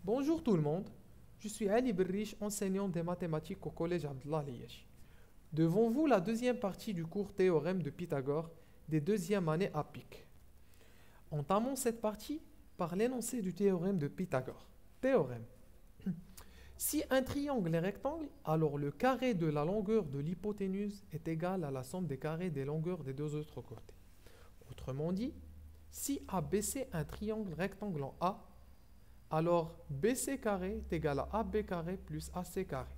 Bonjour tout le monde, je suis Ali Berriche, enseignant des mathématiques au collège Abdallah Al-Yachi. Devant vous, la deuxième partie du cours Théorème de Pythagore des deuxièmes années à PIC. Entamons cette partie par l'énoncé du théorème de Pythagore. Théorème. Si un triangle est rectangle, alors le carré de la longueur de l'hypoténuse est égal à la somme des carrés des longueurs des deux autres côtés. Autrement dit, si ABC est un triangle rectangle en A, alors BC carré est égal à AB carré plus AC carré.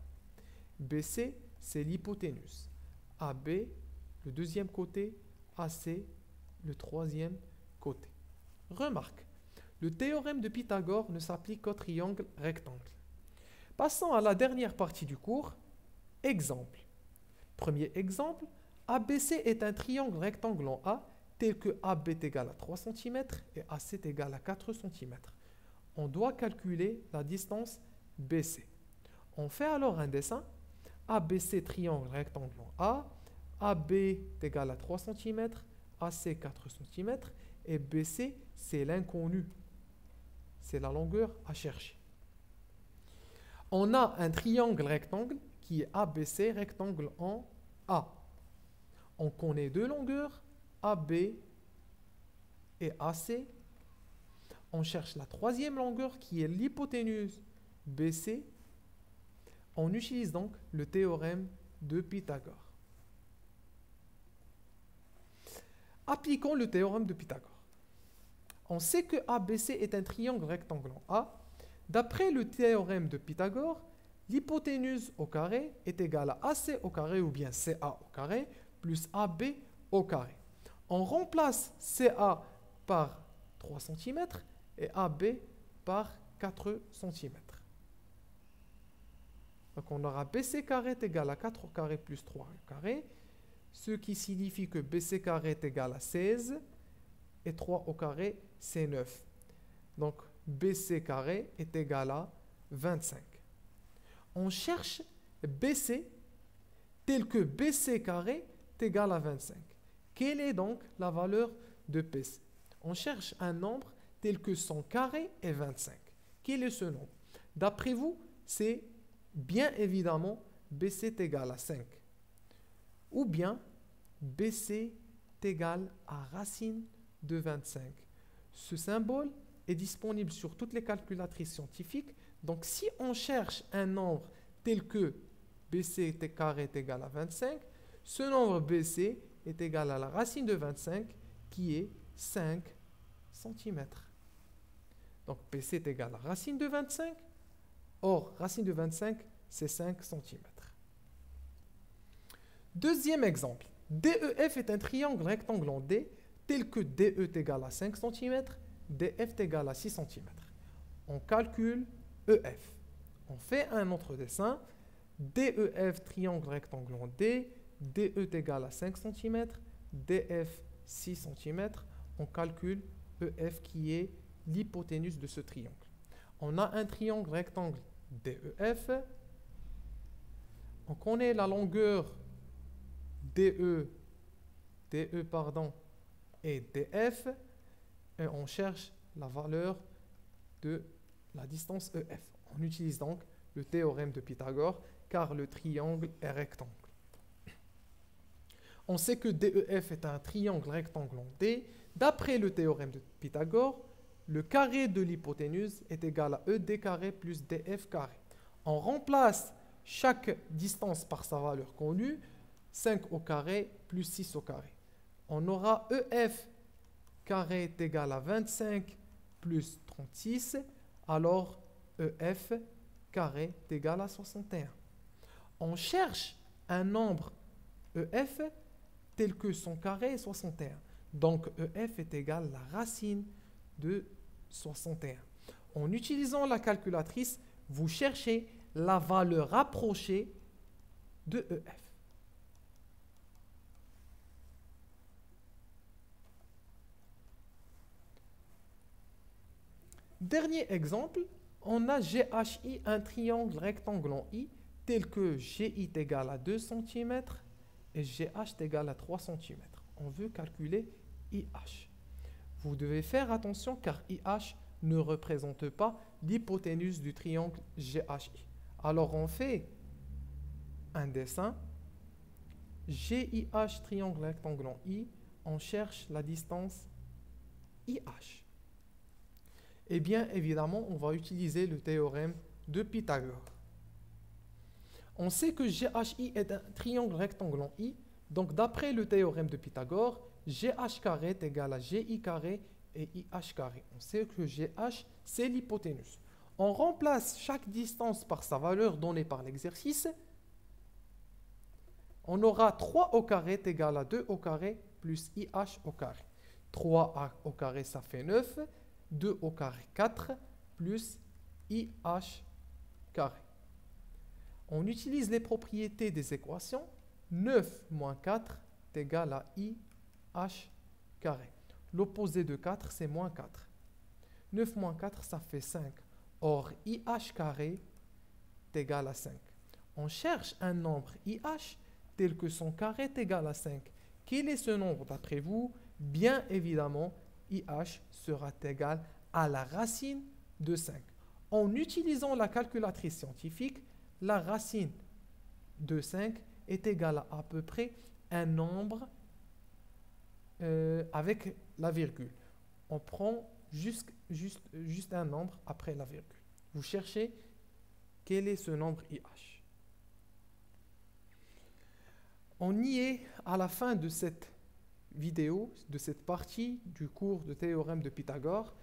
BC, c'est l'hypoténuse. AB, le deuxième côté, AC, le troisième côté. Remarque, le théorème de Pythagore ne s'applique qu'au triangle rectangle. Passons à la dernière partie du cours. Exemple. Premier exemple, ABC est un triangle rectangle en A tel que AB est égal à 3 cm et AC est égal à 4 cm. On doit calculer la distance BC. On fait alors un dessin. ABC triangle rectangle en A, AB est égal à 3 cm, AC 4 cm et BC c'est l'inconnu. C'est la longueur à chercher. On a un triangle rectangle qui est ABC rectangle en A. On connaît deux longueurs, AB et AC. On cherche la troisième longueur qui est l'hypoténuse BC. On utilise donc le théorème de Pythagore. Appliquons le théorème de Pythagore. On sait que ABC est un triangle rectangle en A. D'après le théorème de Pythagore, l'hypoténuse au carré est égale à AC au carré ou bien CA au carré plus AB au carré. On remplace CA par 3 cm et AB par 4 cm. Donc on aura BC carré est égal à 4 au carré plus 3 au carré, ce qui signifie que BC carré est égal à 16 et 3 au carré c'est 9. Donc BC carré est égal à 25. On cherche BC tel que BC carré est égal à 25. Quelle est donc la valeur de BC? On cherche un nombre tel que son carré est 25. Quel est ce nombre? D'après vous, c'est bien évidemment BC est égal à 5. Ou bien BC est égal à racine de 25. Ce symbole est disponible sur toutes les calculatrices scientifiques. Donc, si on cherche un nombre tel que BC carré est égal à 25, ce nombre BC est égal à la racine de 25 qui est 5 cm. Donc, BC est égal à racine de 25. Or, racine de 25, c'est 5 cm. Deuxième exemple. DEF est un triangle rectangle en D tel que DE est égal à 5 cm, DF est égal à 6 cm. On calcule EF. On fait un autre dessin. DEF, triangle rectangle en D, DE est égal à 5 cm, DF 6 cm. On calcule EF qui est l'hypoténuse de ce triangle. On a un triangle rectangle DEF. On connaît la longueur DE et DF. Et on cherche la valeur de la distance EF. On utilise donc le théorème de Pythagore car le triangle est rectangle. On sait que DEF est un triangle rectangle en D. D'après le théorème de Pythagore, le carré de l'hypoténuse est égal à ED carré plus DF carré. On remplace chaque distance par sa valeur connue, 5 au carré plus 6 au carré. On aura EF carré est égal à 25 plus 36, alors EF carré est égal à 61. On cherche un nombre EF tel que son carré est 61. Donc EF est égal à la racine de 61. En utilisant la calculatrice, vous cherchez la valeur rapprochée de EF. Dernier exemple, on a GHI, un triangle rectangle en I, tel que GI est égal à 2 cm et GH est égal à 3 cm. On veut calculer IH. Vous devez faire attention car IH ne représente pas l'hypoténuse du triangle GHI. Alors on fait un dessin. GIH triangle rectangle en I, on cherche la distance IH. Et bien évidemment, on va utiliser le théorème de Pythagore. On sait que GHI est un triangle rectangle en I, donc d'après le théorème de Pythagore, GH carré est égal à GI carré et IH carré. On sait que GH, c'est l'hypoténuse. On remplace chaque distance par sa valeur donnée par l'exercice. On aura 3 au carré est égal à 2 au carré plus IH au carré. 3 au carré, ça fait 9. 2 au carré, 4 plus IH carré. On utilise les propriétés des équations. 9 moins 4 est égal à IH carré. L'opposé de 4, c'est moins 4. 9 moins 4, ça fait 5. Or, IH carré est égal à 5. On cherche un nombre IH tel que son carré est égal à 5. Quel est ce nombre d'après vous? Bien évidemment, IH sera égal à la racine de 5. En utilisant la calculatrice scientifique, la racine de 5 est égale à peu près un nombre avec la virgule. On prend juste un nombre après la virgule. Vous cherchez quel est ce nombre IH. On y est à la fin de cette vidéo, de cette partie du cours de théorème de Pythagore.